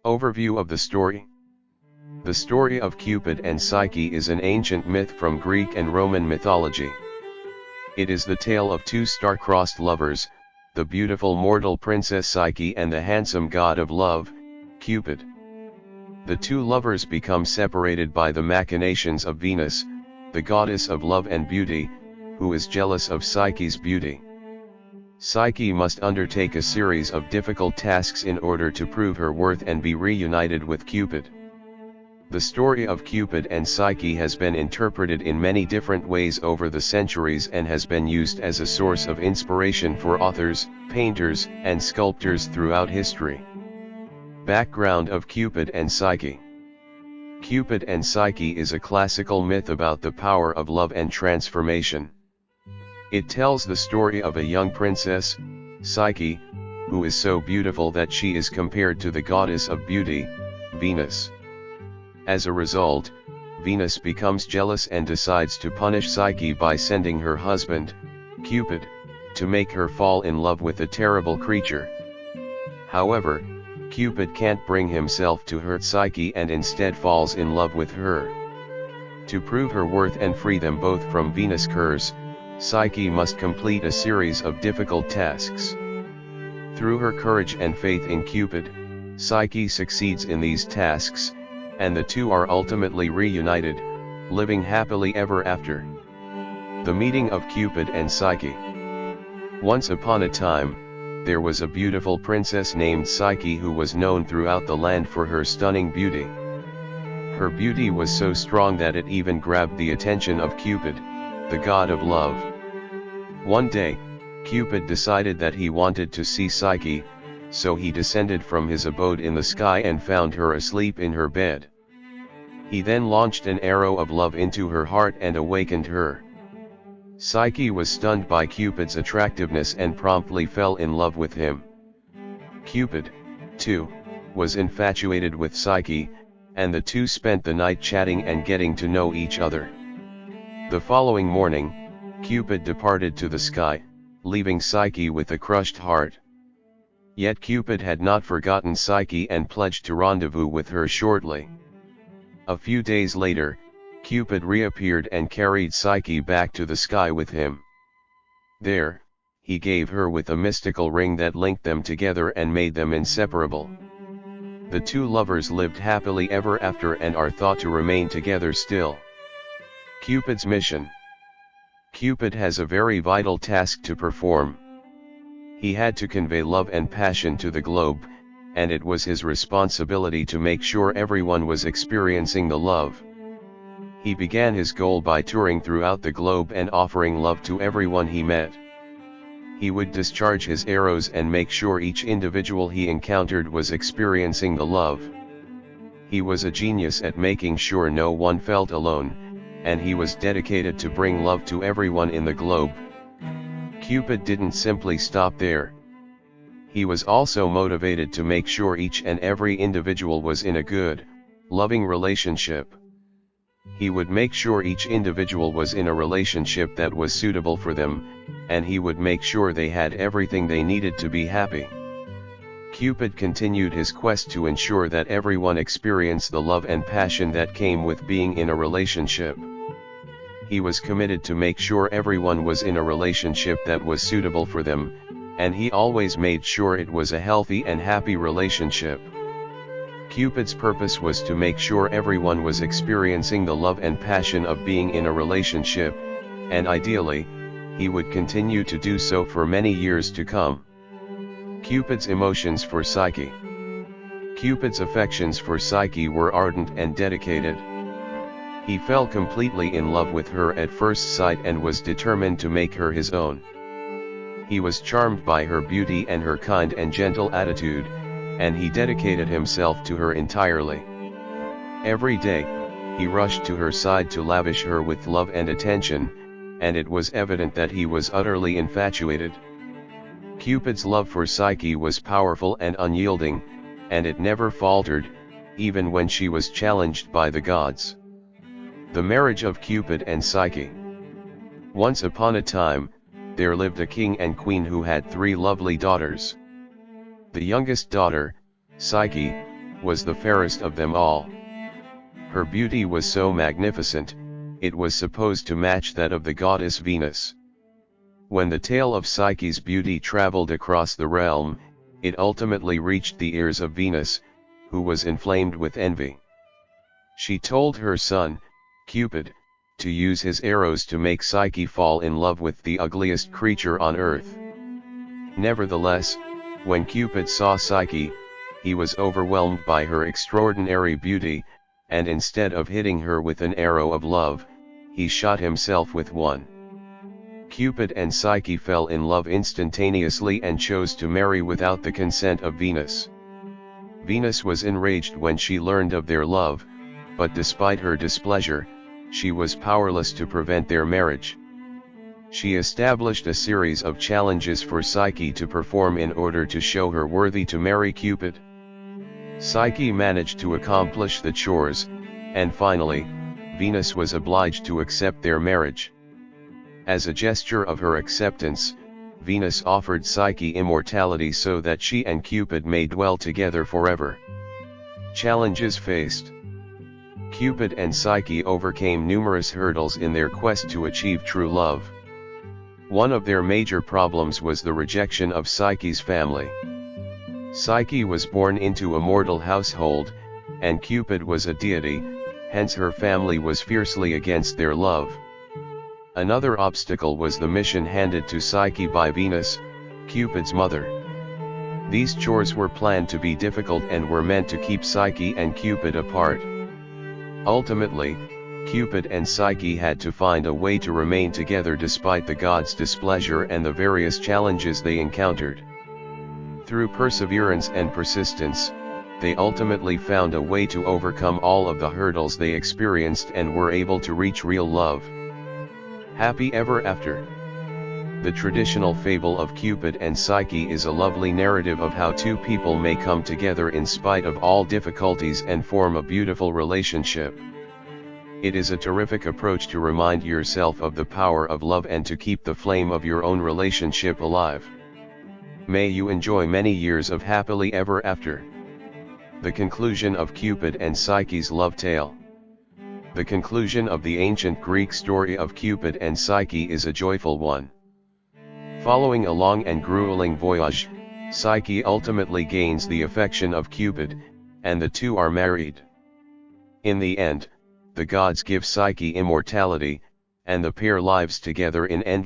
Overview of the story. The story of Cupid and Psyche is an ancient myth from Greek and Roman mythology. It is the tale of two star-crossed lovers, the beautiful mortal princess Psyche and the handsome god of love, Cupid. The two lovers become separated by the machinations of Venus, the goddess of love and beauty, who is jealous of Psyche's beauty. Psyche must undertake a series of difficult tasks in order to prove her worth and be reunited with Cupid. The story of Cupid and Psyche has been interpreted in many different ways over the centuries and has been used as a source of inspiration for authors, painters, and sculptors throughout history. Background of Cupid and Psyche. Cupid and Psyche is a classical myth about the power of love and transformation. It tells the story of a young princess, Psyche, who is so beautiful that she is compared to the goddess of beauty, Venus. As a result, Venus becomes jealous and decides to punish Psyche by sending her husband, Cupid, to make her fall in love with a terrible creature. However, Cupid can't bring himself to hurt Psyche and instead falls in love with her. To prove her worth and free them both from Venus' curse, Psyche must complete a series of difficult tasks. Through her courage and faith in Cupid, Psyche succeeds in these tasks, and the two are ultimately reunited, living happily ever after. The meeting of Cupid and Psyche. Once upon a time, there was a beautiful princess named Psyche who was known throughout the land for her stunning beauty. Her beauty was so strong that it even grabbed the attention of Cupid, the god of love. One day, Cupid decided that he wanted to see Psyche, so he descended from his abode in the sky and found her asleep in her bed. He then launched an arrow of love into her heart and awakened her. Psyche was stunned by Cupid's attractiveness and promptly fell in love with him. Cupid, too, was infatuated with Psyche, and the two spent the night chatting and getting to know each other. The following morning, Cupid departed to the sky, leaving Psyche with a crushed heart. Yet Cupid had not forgotten Psyche and pledged to rendezvous with her shortly. A few days later, Cupid reappeared and carried Psyche back to the sky with him. There, he gave her with a mystical ring that linked them together and made them inseparable. The two lovers lived happily ever after and are thought to remain together still. Cupid's mission. Cupid has a very vital task to perform. He had to convey love and passion to the globe, and it was his responsibility to make sure everyone was experiencing the love. He began his goal by touring throughout the globe and offering love to everyone he met. He would discharge his arrows and make sure each individual he encountered was experiencing the love. He was a genius at making sure no one felt alone, and he was dedicated to bring love to everyone in the globe. Cupid didn't simply stop there. He was also motivated to make sure each and every individual was in a good, loving relationship. He would make sure each individual was in a relationship that was suitable for them, and he would make sure they had everything they needed to be happy. Cupid continued his quest to ensure that everyone experienced the love and passion that came with being in a relationship. He was committed to make sure everyone was in a relationship that was suitable for them, and he always made sure it was a healthy and happy relationship. Cupid's purpose was to make sure everyone was experiencing the love and passion of being in a relationship, and ideally, he would continue to do so for many years to come. Cupid's emotions for Psyche. Cupid's affections for Psyche were ardent and dedicated. He fell completely in love with her at first sight and was determined to make her his own. He was charmed by her beauty and her kind and gentle attitude, and he dedicated himself to her entirely. Every day, he rushed to her side to lavish her with love and attention, and it was evident that he was utterly infatuated. Cupid's love for Psyche was powerful and unyielding, and it never faltered, even when she was challenged by the gods. The marriage of Cupid and Psyche. Once upon a time, there lived a king and queen who had 3 lovely daughters. The youngest daughter, Psyche, was the fairest of them all. Her beauty was so magnificent, it was supposed to match that of the goddess Venus. When the tale of Psyche's beauty traveled across the realm, it ultimately reached the ears of Venus, who was inflamed with envy. She told her son, Cupid, to use his arrows to make Psyche fall in love with the ugliest creature on earth. Nevertheless, when Cupid saw Psyche, he was overwhelmed by her extraordinary beauty, and instead of hitting her with an arrow of love, he shot himself with one. Cupid and Psyche fell in love instantaneously and chose to marry without the consent of Venus. Venus was enraged when she learned of their love, but despite her displeasure, she was powerless to prevent their marriage. She established a series of challenges for Psyche to perform in order to show her worthy to marry Cupid. Psyche managed to accomplish the chores, and finally, Venus was obliged to accept their marriage. As a gesture of her acceptance, Venus offered Psyche immortality so that she and Cupid may dwell together forever. Challenges faced. Cupid and Psyche overcame numerous hurdles in their quest to achieve true love. One of their major problems was the rejection of Psyche's family. Psyche was born into a mortal household, and Cupid was a deity, hence her family was fiercely against their love. Another obstacle was the mission handed to Psyche by Venus, Cupid's mother. These chores were planned to be difficult and were meant to keep Psyche and Cupid apart. Ultimately, Cupid and Psyche had to find a way to remain together despite the gods' displeasure and the various challenges they encountered. Through perseverance and persistence, they ultimately found a way to overcome all of the hurdles they experienced and were able to reach real love. Happy ever after. The traditional fable of Cupid and Psyche is a lovely narrative of how two people may come together in spite of all difficulties and form a beautiful relationship. It is a terrific approach to remind yourself of the power of love and to keep the flame of your own relationship alive. May you enjoy many years of happily ever after. The conclusion of Cupid and Psyche's love tale. The conclusion of the ancient Greek story of Cupid and Psyche is a joyful one. Following a long and grueling voyage, Psyche ultimately gains the affection of Cupid, and the two are married. In the end, the gods give Psyche immortality, and the pair lives together in endless